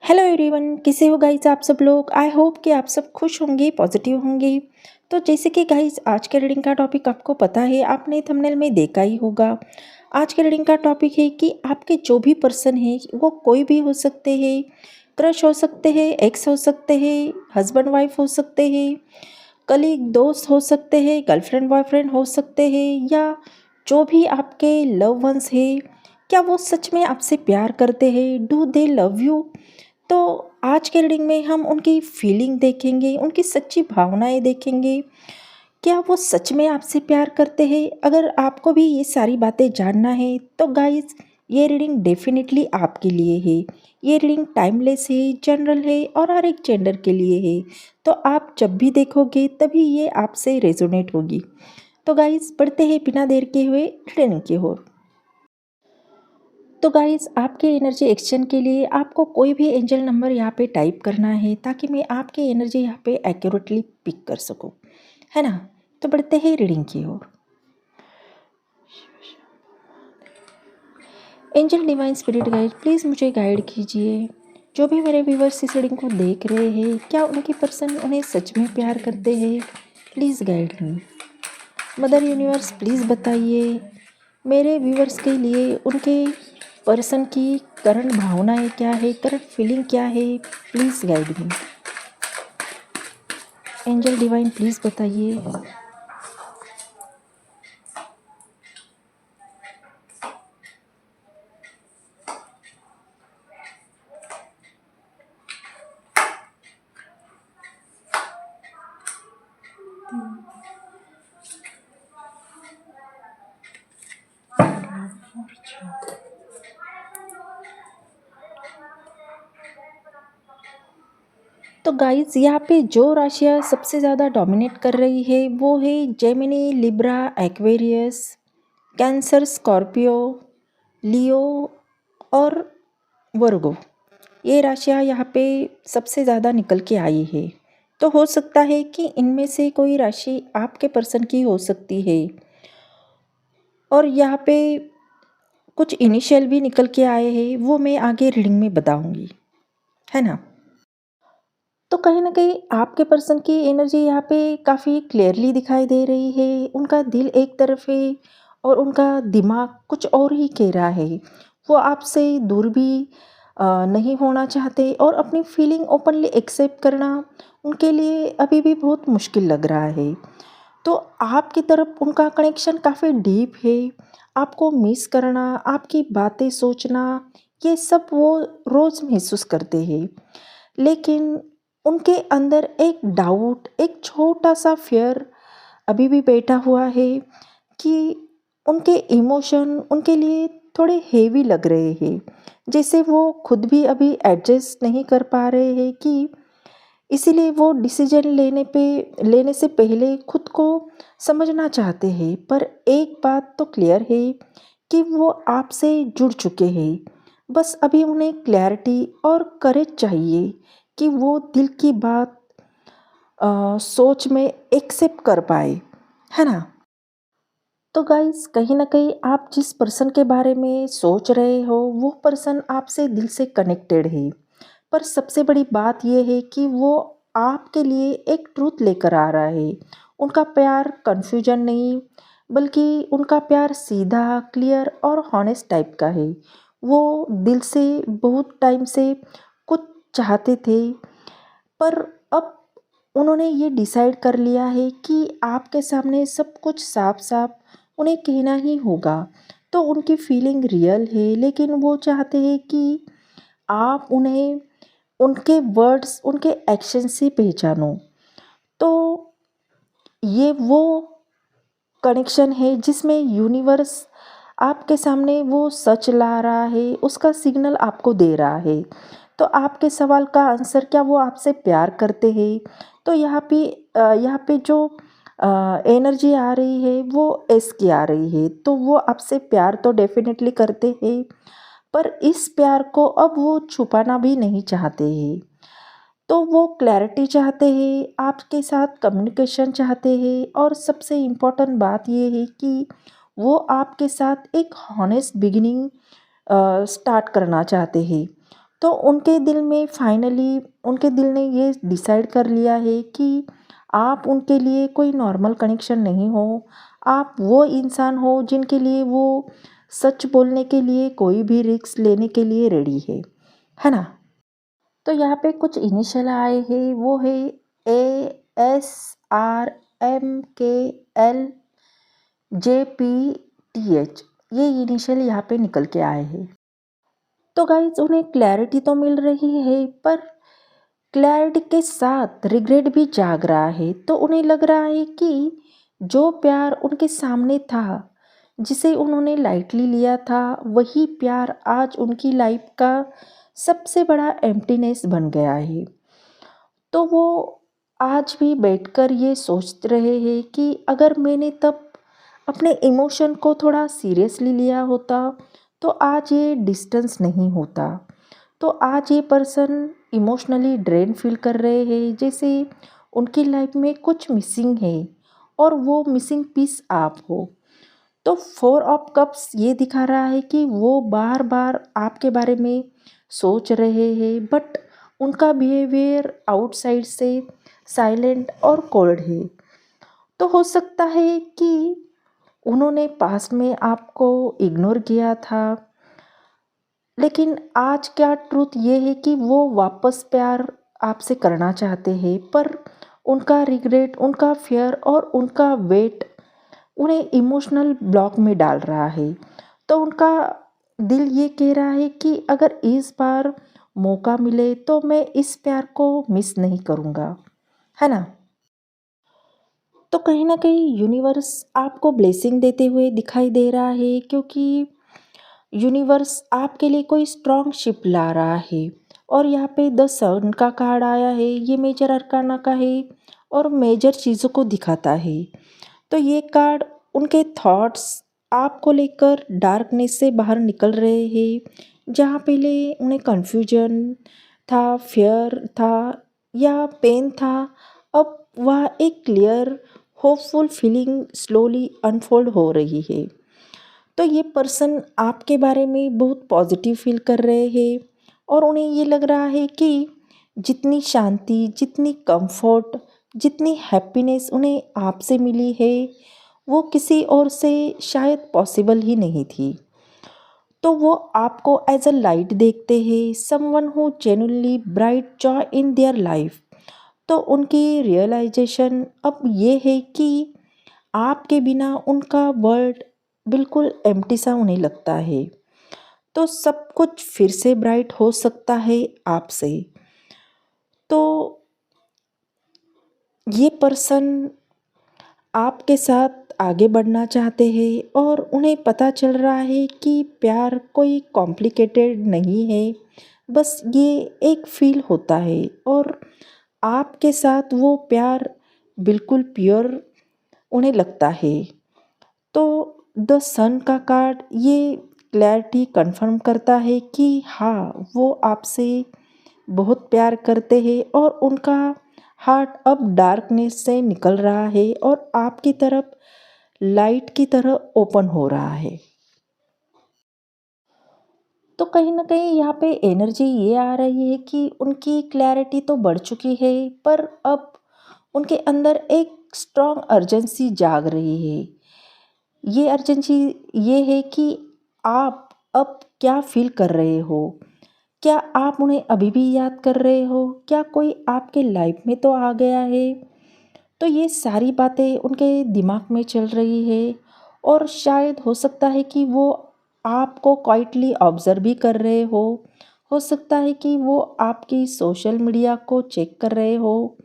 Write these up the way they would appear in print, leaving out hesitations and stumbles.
Hello everyone, कैसे हो guys आप सब लोग। आई होप कि आप सब खुश होंगे, पॉजिटिव होंगे। तो जैसे कि गाइस आज के रीडिंग का टॉपिक आपको पता है, आपने थंबनेल में देखा ही होगा। आज के रीडिंग का टॉपिक है कि आपके जो भी पर्सन है वो कोई भी हो सकते हैं। क्रश हो सकते हैं, एक्स हो सकते हैं, हस्बैंड वाइफ हो सकते हैं, कलीग दोस्त हो सकते हैं, गर्लफ्रेंड बॉयफ्रेंड हो सकते हैं, या जो भी आपके लव वंस है, क्या वो सच में आपसे प्यार करते हैं, डू दे लव यू। तो आज के रीडिंग में हम उनकी फीलिंग देखेंगे, उनकी सच्ची भावनाएं देखेंगे। क्या वो सच में आपसे प्यार करते हैं। अगर आपको भी ये सारी बातें जानना है तो गाइस ये रीडिंग डेफिनेटली आपके लिए है। ये रीडिंग टाइमलेस है, जनरल है और हर एक जेंडर के लिए है। तो आप जब भी देखोगे तभी ये आपसे रेजोनेट होगी। तो गाइस बढ़ते हैं बिना देर के हुए रीडिंग की ओर। तो गाइस आपके एनर्जी एक्सचेंज के लिए आपको कोई भी एंजल नंबर यहाँ पे टाइप करना है ताकि मैं आपकी एनर्जी यहाँ पे एक्यूरेटली पिक कर सकूँ, है ना। तो बढ़ते हैं रीडिंग की ओर। Angel divine spirit guide please मुझे गाइड कीजिए। जो भी मेरे व्यूवर्स इस रीडिंग को देख रहे हैं, क्या उनकी पर्सन उन्हें सच में प्यार करते हैं। Please guide me. Mother universe please बताइए मेरे व्यूवर्स के लिए उनके पर्सन की करंट भावनाएं क्या है, करंट फीलिंग क्या है। Please guide me. Angel divine please बताइए। तो गाइस यहाँ पे जो राशियाँ सबसे ज़्यादा डोमिनेट कर रही है वो है Gemini, Libra, Aquarius, Cancer, Scorpio, Leo और वर्गो। ये राशियाँ यहाँ पे सबसे ज़्यादा निकल के आई है। तो हो सकता है कि इनमें से कोई राशि आपके पर्सन की हो सकती है। और यहाँ पे कुछ इनिशियल भी निकल के आए हैं, वो मैं आगे रीडिंग में बताऊंगी, है ना। तो कहीं ना कहीं आपके पर्सन की एनर्जी यहाँ पे काफ़ी क्लियरली दिखाई दे रही है। उनका दिल एक तरफ है और उनका दिमाग कुछ और ही कह रहा है। वो आपसे दूर भी नहीं होना चाहते और अपनी फीलिंग ओपनली एक्सेप्ट करना उनके लिए अभी भी बहुत मुश्किल लग रहा है। तो आपकी तरफ उनका कनेक्शन काफ़ी डीप है। आपको मिस करना, आपकी बातें सोचना, ये सब वो रोज़ महसूस करते हैं। लेकिन उनके अंदर एक डाउट, एक छोटा सा फियर अभी भी बैठा हुआ है कि उनके इमोशन उनके लिए थोड़े हेवी लग रहे हैं। जैसे वो खुद भी अभी एडजस्ट नहीं कर पा रहे हैं कि इसीलिए वो डिसीजन लेने से पहले खुद को समझना चाहते हैं। पर एक बात तो क्लियर है कि वो आपसे जुड़ चुके हैं। बस अभी उन्हें क्लैरिटी और करेज चाहिए कि वो दिल की बात सोच में एक्सेप्ट कर पाए, है ना। तो गाइस कहीं ना कहीं आप जिस पर्सन के बारे में सोच रहे हो वो पर्सन आपसे दिल से कनेक्टेड है। पर सबसे बड़ी बात यह है कि वो आपके लिए एक ट्रूथ लेकर आ रहा है। उनका प्यार कंफ्यूजन नहीं, बल्कि उनका प्यार सीधा, क्लियर और हॉनेस्ट टाइप का है। वो दिल से बहुत टाइम से कुछ चाहते थे, पर अब उन्होंने ये डिसाइड कर लिया है कि आपके सामने सब कुछ साफ साफ उन्हें कहना ही होगा। तो उनकी फीलिंग रियल है, लेकिन वो चाहते हैं कि आप उन्हें उनके वर्ड्स, उनके एक्शन से पहचानो। तो ये वो कनेक्शन है जिसमें यूनिवर्स आपके सामने वो सच ला रहा है, उसका सिग्नल आपको दे रहा है। तो आपके सवाल का आंसर, क्या वो आपसे प्यार करते हैं। तो यहाँ पे जो एनर्जी आ रही है वो एस की आ रही है। तो वो आपसे प्यार तो डेफिनेटली करते हैं, पर इस प्यार को अब वो छुपाना भी नहीं चाहते हैं। तो वो क्लैरिटी चाहते हैं, आपके साथ कम्युनिकेशन चाहते हैं, और सबसे इम्पोर्टेंट बात ये है कि वो आपके साथ एक हॉनेस्ट बिगिनिंग स्टार्ट करना चाहते हैं। तो उनके दिल में फाइनली उनके दिल ने ये डिसाइड कर लिया है कि आप उनके लिए कोई नॉर्मल कनेक्शन नहीं हो। आप वो इंसान हो जिनके लिए वो सच बोलने के लिए कोई भी रिस्क लेने के लिए रेडी है ना? तो यहाँ पे कुछ इनिशियल आए हैं, वो है ASRMKLJPTH। ये इनिशियल यहाँ पे निकल के आए हैं। तो गाइज उन्हें क्लैरिटी तो मिल रही है, पर क्लैरिटी के साथ रिग्रेट भी जाग रहा है। तो उन्हें लग रहा है कि जो प्यार उनके सामने था, जिसे उन्होंने लाइटली लिया था, वही प्यार आज उनकी लाइफ का सबसे बड़ा एम्प्टीनेस बन गया है। तो वो आज भी बैठकर ये सोच रहे हैं कि अगर मैंने तब अपने इमोशन को थोड़ा सीरियसली लिया होता, तो आज ये डिस्टेंस नहीं होता। तो आज ये पर्सन इमोशनली ड्रेन फील कर रहे हैं, जैसे उनकी लाइफ में कुछ मिसिंग है और वो मिसिंग पीस आप हो। तो 4 ऑफ कप्स ये दिखा रहा है कि वो बार बार आपके बारे में सोच रहे हैं, बट उनका बिहेवियर आउटसाइड से साइलेंट और कोल्ड है। तो हो सकता है कि उन्होंने पास्ट में आपको इग्नोर किया था, लेकिन आज क्या ट्रूथ ये है कि वो वापस प्यार आपसे करना चाहते हैं, पर उनका रिग्रेट, उनका फियर और उनका वेट उन्हें इमोशनल ब्लॉक में डाल रहा है। तो उनका दिल ये कह रहा है कि अगर इस बार मौका मिले तो मैं इस प्यार को मिस नहीं करूँगा, है ना? तो कहीं ना कहीं यूनिवर्स आपको ब्लेसिंग देते हुए दिखाई दे रहा है, क्योंकि यूनिवर्स आपके लिए कोई स्ट्रॉन्ग शिप ला रहा है। और यहाँ पे द सन का कार्ड आया है, ये मेजर अरकाना का है और मेजर चीज़ों को दिखाता है। तो ये कार्ड उनके थॉट्स आपको लेकर डार्कनेस से बाहर निकल रहे हैं। जहाँ पहले उन्हें कन्फ्यूजन था, फियर था या पेन था, अब वह एक clear hopeful feeling slowly unfold हो रही है। तो ये पर्सन आपके बारे में बहुत पॉजिटिव फील कर रहे हैं और उन्हें ये लग रहा है कि जितनी शांति, जितनी कंफर्ट, जितनी हैप्पीनेस उन्हें आपसे मिली है, वो किसी और से शायद पॉसिबल ही नहीं थी। तो वो आपको एज अ लाइट देखते हैं, someone who genuinely bright joy in their life. तो उनकी रियलाइजेशन अब ये है कि आपके बिना उनका वर्ल्ड बिल्कुल एम्प्टी सा उन्हें लगता है। तो सब कुछ फिर से ब्राइट हो सकता है आपसे। तो ये पर्सन आपके साथ आगे बढ़ना चाहते हैं और उन्हें पता चल रहा है कि प्यार कोई कॉम्प्लिकेटेड नहीं है, बस ये एक फील होता है और आपके साथ वो प्यार बिल्कुल प्योर उन्हें लगता है। तो द सन का कार्ड ये क्लैरिटी कंफर्म करता है कि हाँ, वो आपसे बहुत प्यार करते हैं और उनका हार्ट अब डार्कनेस से निकल रहा है और आपकी तरफ लाइट की तरह ओपन हो रहा है। तो कहीं ना कहीं यहाँ पे एनर्जी ये आ रही है कि उनकी क्लैरिटी तो बढ़ चुकी है, पर अब उनके अंदर एक स्ट्रॉन्ग अर्जेंसी जाग रही है। ये अर्जेंसी ये है कि आप अब क्या फील कर रहे हो? क्या आप उन्हें अभी भी याद कर रहे हो? क्या कोई आपके लाइफ में तो आ गया है? तो ये सारी बातें उनके दिमाग में चल रही है और शायद हो सकता है कि वो आपको क्वाइटली ऑब्जर्व भी कर रहे हो सकता है कि वो आपकी सोशल मीडिया को चेक कर रहे हो,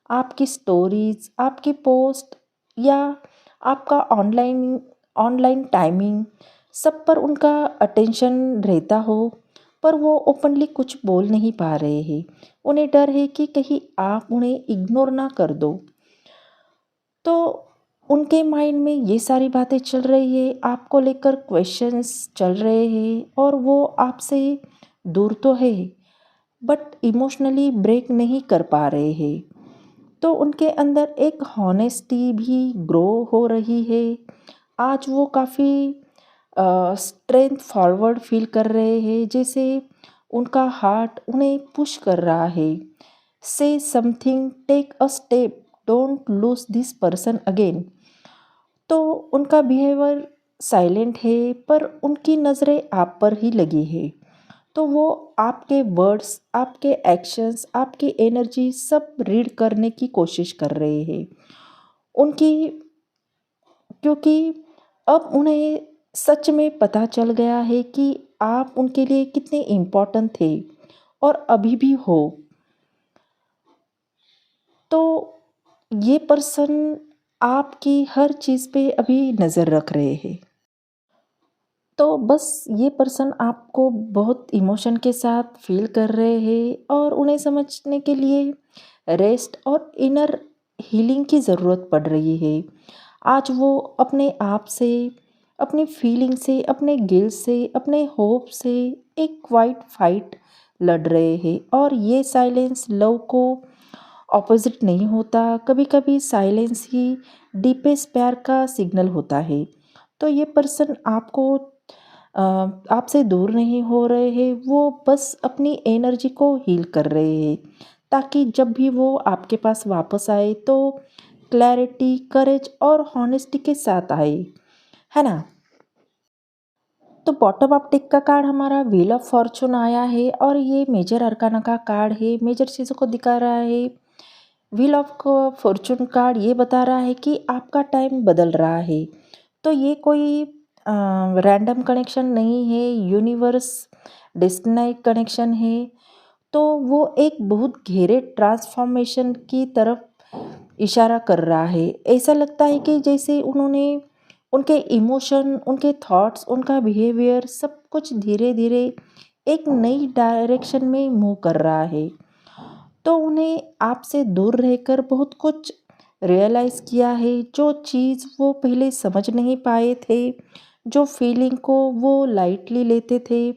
आपकी स्टोरीज, आपकी पोस्ट या आपका ऑनलाइन ऑनलाइन टाइमिंग, सब पर उनका अटेंशन रहता हो, पर वो ओपनली कुछ बोल नहीं पा रहे हैं। उन्हें डर है कि कहीं आप उन्हें इग्नोर ना कर दो। तो उनके माइंड में ये सारी बातें चल रही है, आपको लेकर क्वेश्चंस चल रहे हैं और वो आपसे दूर तो है, बट इमोशनली ब्रेक नहीं कर पा रहे हैं। तो उनके अंदर एक हॉनेस्टी भी ग्रो हो रही है। आज वो काफ़ी स्ट्रेंथ फॉरवर्ड फील कर रहे हैं, जैसे उनका हार्ट उन्हें पुश कर रहा है, say something, take a step, don't lose this person again. तो उनका बिहेवियर साइलेंट है पर उनकी नज़रें आप पर ही लगी है। तो वो आपके वर्ड्स, आपके एक्शंस, आपकी एनर्जी सब रीड करने की कोशिश कर रहे हैं। उनकी, क्योंकि अब उन्हें सच में पता चल गया है कि आप उनके लिए कितने इम्पोर्टेंट थे और अभी भी हो। तो ये पर्सन आपकी हर चीज़ पे अभी नज़र रख रहे हैं। तो बस ये पर्सन आपको बहुत इमोशन के साथ फील कर रहे हैं और उन्हें समझने के लिए रेस्ट और इनर हीलिंग की ज़रूरत पड़ रही है। आज वो अपने आप से, अपनी फीलिंग से, अपने गिल्ट से, अपने होप से एक क्वाइट फाइट लड़ रहे हैं। और ये साइलेंस लव को ऑपोजिट नहीं होता, कभी कभी साइलेंस ही डीपेस्ट प्यार का सिग्नल होता है। तो ये पर्सन आपको आपसे दूर नहीं हो रहे हैं, वो बस अपनी एनर्जी को हील कर रहे हैं ताकि जब भी वो आपके पास वापस आए तो क्लैरिटी, करेज और हॉनेस्टी के साथ आए, है ना। तो बॉटम ऑफ डेक का कार्ड हमारा व्हील ऑफ फॉर्चून आया है और ये मेजर अरकाना का कार्ड है, मेजर चीज़ों को दिखा रहा है। व्हील ऑफ फॉर्चून कार्ड ये बता रहा है कि आपका टाइम बदल रहा है। तो ये कोई रैंडम कनेक्शन नहीं है, यूनिवर्स डेस्टिनी कनेक्शन है। तो वो एक बहुत गहरे ट्रांसफॉर्मेशन की तरफ इशारा कर रहा है। ऐसा लगता है कि जैसे उन्होंने, उनके इमोशन, उनके थॉट्स, उनका बिहेवियर सब कुछ धीरे धीरे एक नई डायरेक्शन में मूव कर रहा है। तो उन्हें आपसे दूर रहकर बहुत कुछ रियलाइज़ किया है, जो चीज़ वो पहले समझ नहीं पाए थे, जो फीलिंग को वो लाइटली लेते थे,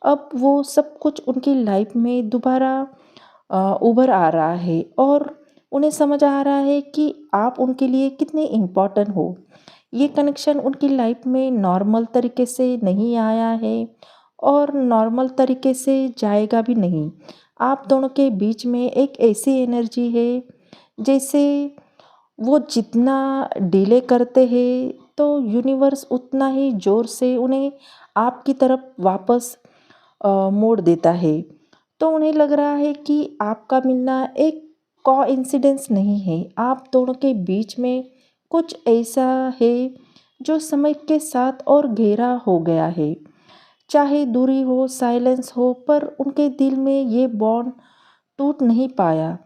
अब वो सब कुछ उनकी लाइफ में दोबारा उभर आ रहा है और उन्हें समझ आ रहा है कि आप उनके लिए कितने इम्पोर्टेंट हो। ये कनेक्शन उनकी लाइफ में नॉर्मल तरीके से नहीं आया है और नॉर्मल तरीके से जाएगा भी नहीं। आप दोनों के बीच में एक ऐसी एनर्जी है, जैसे वो जितना डिले करते हैं तो यूनिवर्स उतना ही ज़ोर से उन्हें आपकी तरफ वापस मोड़ देता है। तो उन्हें लग रहा है कि आपका मिलना एक कोइंसिडेंस नहीं है, आप दोनों के बीच में कुछ ऐसा है जो समय के साथ और गहरा हो गया है। चाहे दूरी हो, साइलेंस हो, पर उनके दिल में ये बॉन्ड टूट नहीं पाया।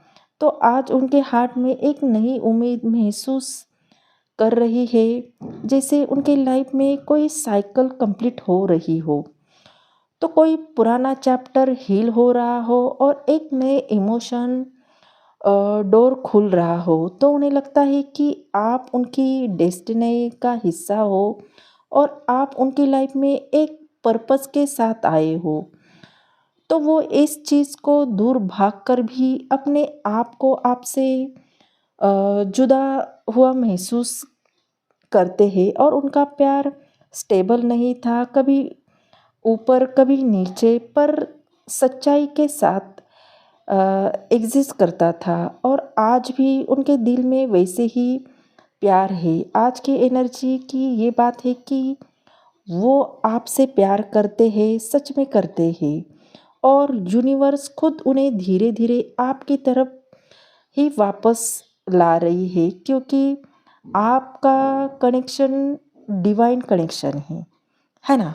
तो आज उनके हार्ट में एक नई उम्मीद महसूस कर रही है, जैसे उनके लाइफ में कोई साइकिल कंप्लीट हो रही हो। तो कोई पुराना चैप्टर हील हो रहा हो और एक नए इमोशन डोर खुल रहा हो। तो उन्हें लगता है कि आप उनकी डेस्टिनी का हिस्सा हो और आप उनकी लाइफ में एक पर्पस के साथ आए हो। तो वो इस चीज़ को दूर भागकर भी अपने आप को आपसे जुदा हुआ महसूस करते हैं और उनका प्यार स्टेबल नहीं था, कभी ऊपर कभी नीचे, पर सच्चाई के साथ एग्जिस्ट करता था। और आज भी उनके दिल में वैसे ही प्यार है। आज की एनर्जी की ये बात है कि वो आपसे प्यार करते हैं, सच में करते हैं। और यूनिवर्स खुद उन्हें धीरे धीरे आपकी तरफ ही वापस ला रही है, क्योंकि आपका कनेक्शन डिवाइन कनेक्शन है ना।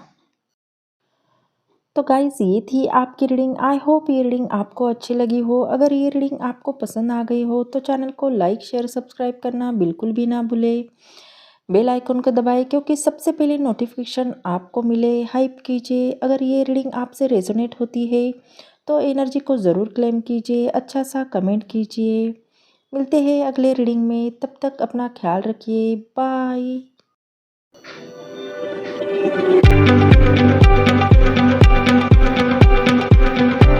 तो गाइज़ ये थी आपकी रीडिंग। आई होप ये रीडिंग आपको अच्छी लगी हो। अगर ये रीडिंग आपको पसंद आ गई हो तो चैनल को लाइक, शेयर, सब्सक्राइब करना बिल्कुल भी ना भूले। बेल आइकन को दबाएं क्योंकि सबसे पहले नोटिफिकेशन आपको मिले। हाइप कीजिए। अगर ये रीडिंग आपसे रेजोनेट होती है तो एनर्जी को ज़रूर क्लेम कीजिए, अच्छा सा कमेंट कीजिए। मिलते हैं अगले रीडिंग में, तब तक अपना ख्याल रखिए। बाय।